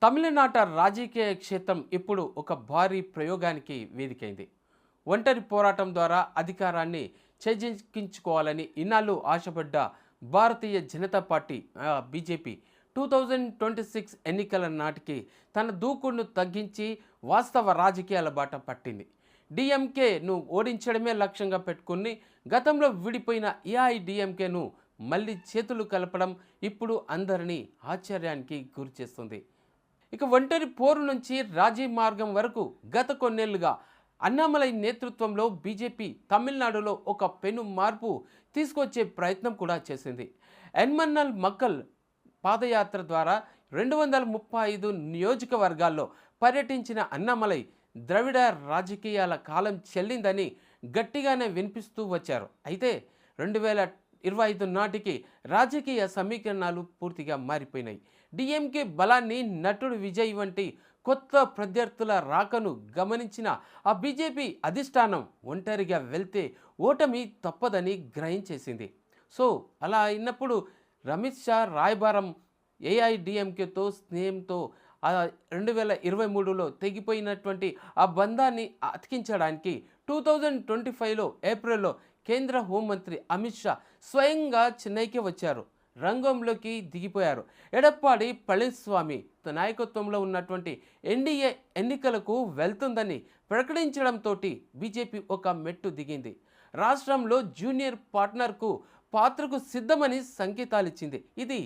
తమిళనాట రాజకీయ క్షేత్రం ఇప్పుడు ఒక భారీ ప్రయోగానికి వేదికైంది. ఒంటరి పోరాటం ద్వారా అధికారాన్ని చేజిక్కించుకోవాలని ఇన్నాళ్ళు ఆశపడ్డ భారతీయ జనతా పార్టీ బీజేపీ 2026 ఎన్నికల నాటికి తన దూకుడును తగ్గించి వాస్తవ రాజకీయాల బాట పట్టింది. డిఎంకేను ఓడించడమే లక్ష్యంగా పెట్టుకుని గతంలో విడిపోయిన ఏఐడిఎంకేను మళ్ళీ చేతులు కలపడం ఇప్పుడు అందరినీ ఆశ్చర్యానికి గురిచేస్తుంది. ఇక ఒంటరి పోరు నుంచి రాజీ మార్గం వరకు గత కొన్నేళ్లుగా అన్నామలై నేతృత్వంలో బీజేపీ తమిళనాడులో ఒక పెను మార్పు తీసుకొచ్చే ప్రయత్నం కూడా చేసింది. ఎన్మన్నల్ మక్కల్ పాదయాత్ర ద్వారా 235 నియోజకవర్గాల్లో పర్యటించిన అన్నామలై ద్రవిడ రాజకీయాల కాలం చెల్లిందని గట్టిగానే వినిపిస్తూ వచ్చారు. అయితే 2025 నాటికి రాజకీయ సమీకరణాలు పూర్తిగా మారిపోయినాయి. డిఎంకే బలాన్ని, నటుడు విజయ్ వంటి కొత్త ప్రత్యర్థుల రాకను గమనించిన ఆ బీజేపీ అధిష్టానం ఒంటరిగా వెళ్తే ఓటమి తప్పదని గ్రహించేసింది. సో అలా అయినప్పుడు అమిత్ షా రాయబారం ఏఐడిఎంకేతో స్నేహంతో 2023లో తెగిపోయినటువంటి ఆ బంధాన్ని అతికించడానికి 2025లో ఏప్రిల్లో కేంద్ర హోంమంత్రి అమిత్ షా స్వయంగా చెన్నైకి వచ్చారు. రంగంలోకి దిగిపోయారు. ఎడప్పాడి పళనిస్వామి నాయకత్వంలో ఉన్నటువంటి ఎన్డీఏ ఎన్నికలకు వెళ్తుందని ప్రకటించడంతో బీజేపీ ఒక మెట్టు దిగింది. రాష్ట్రంలో జూనియర్ పాత్రకు సిద్ధమని సంకేతాలిచ్చింది. ఇది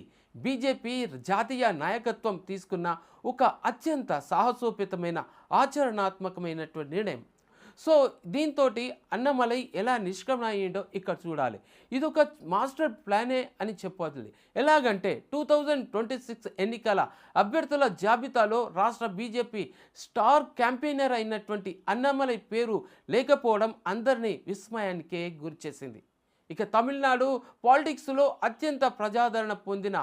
బీజేపీ జాతీయ నాయకత్వం తీసుకున్న ఒక అత్యంత సాహసోపేతమైన ఆచరణాత్మకమైనటువంటి నిర్ణయం. సో దీంతో అన్నమలై ఎలా నిష్క్రమణ అయ్యిండో ఇక్కడ చూడాలి. ఇది ఒక మాస్టర్ ప్లానే అని చెప్పాలి. ఎలాగంటే 2026 ఎన్నికల అభ్యర్థుల జాబితాలో రాష్ట్ర బీజేపీ స్టార్ క్యాంపెయినర్ అయినటువంటి అన్నమలై పేరు లేకపోవడం అందరినీ విస్మయానికే గురిచేసింది. ఇక తమిళనాడు పాలిటిక్స్లో అత్యంత ప్రజాదరణ పొందిన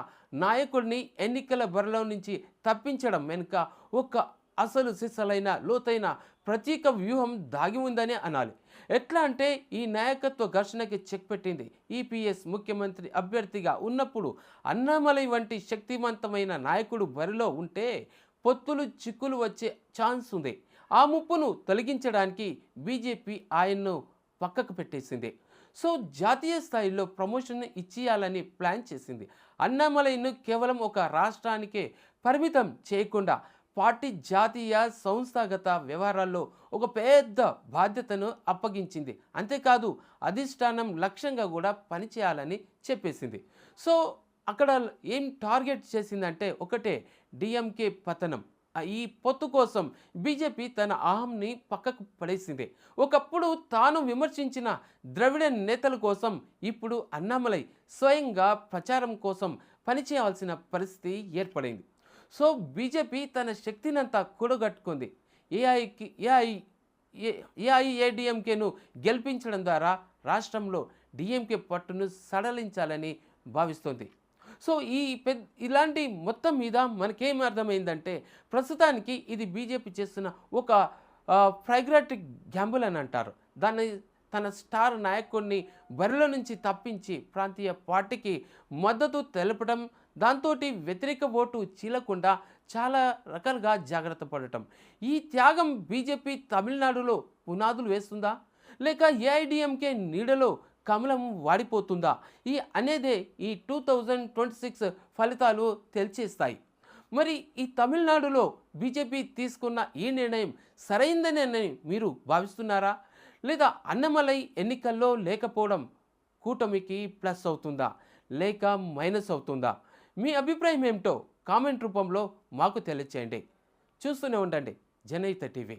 నాయకుడిని ఎన్నికల బరిలో నుంచి తప్పించడం వెనుక ఒక అసలు సిసలైన లోతైన ప్రతీక వ్యూహం దాగి ఉందని అనాలి. ఎట్లా అంటే ఈ నాయకత్వ ఘర్షణకి చెక్ పెట్టింది. ఈపీఎస్ ముఖ్యమంత్రి అభ్యర్థిగా ఉన్నప్పుడు అన్నామలై వంటి శక్తివంతమైన నాయకుడు బరిలో ఉంటే పొత్తులు చిక్కులు వచ్చే ఛాన్స్ ఉంది. ఆ ముప్పును తొలగించడానికి బీజేపీ ఆయన్ను పక్కకు పెట్టేసింది. సో జాతీయ స్థాయిలో ప్రమోషన్ ఇచ్చేయాలని ప్లాన్ చేసింది. అన్నామలైను కేవలం ఒక రాష్ట్రానికే పరిమితం చేయకుండా పార్టీ జాతీయ సంస్థాగత వ్యవహారాల్లో ఒక పెద్ద బాధ్యతను అప్పగించింది. అంతేకాదు అధిష్టానం లక్ష్యంగా కూడా పనిచేయాలని చెప్పేసింది. సో అక్కడ ఏం టార్గెట్ చేసిందంటే ఒకటే, డిఎంకే పతనం. ఈ పొత్తు కోసం బీజేపీ తన అహంని పక్కకు పడేసింది. ఒకప్పుడు తాను విమర్శించిన ద్రవిడ నేతల కోసం ఇప్పుడు అన్నామలై స్వయంగా ప్రచారం కోసం పనిచేయాల్సిన పరిస్థితి ఏర్పడింది. సో బీజేపీ తన శక్తినంతా కూడగట్టుకుంది. ఏఐఏడిఎంకేను గెలిపించడం ద్వారా రాష్ట్రంలో డిఎంకే పట్టును సడలించాలని భావిస్తోంది. సో ఇలాంటి మొత్తం మీద మనకేం అర్థమైందంటే ప్రస్తుతానికి ఇది బీజేపీ చేస్తున్న ఒక ఫ్రాగ్రాటిక్ గ్యాంబుల్ అని అంటారు. దాన్ని తన స్టార్ నాయకుడిని బరిలో నుంచి తప్పించి ప్రాంతీయ పార్టీకి మద్దతు తెలపడం, దాంతో వ్యతిరేక ఓటు చీలకుండా చాలా రకాలుగా జాగ్రత్త పడటం. ఈ త్యాగం బీజేపీ తమిళనాడులో పునాదులు వేస్తుందా, లేక ఏఐడిఎంకే నీడలో కమలం వాడిపోతుందా అనేదే ఈ 2026 ఫలితాలు తెలిచేస్తాయి. మరి ఈ తమిళనాడులో బీజేపీ తీసుకున్న ఈ నిర్ణయం సరైందని మీరు భావిస్తున్నారా, లేదా అన్నమలై ఎన్నికల్లో లేకపోవడం కూటమికి ప్లస్ అవుతుందా లేక మైనస్ అవుతుందా? మీ అభిప్రాయం ఏమిటో కామెంట్ రూపంలో మాకు తెలియచేయండి. చూస్తూనే ఉండండి జనహిత టీవీ.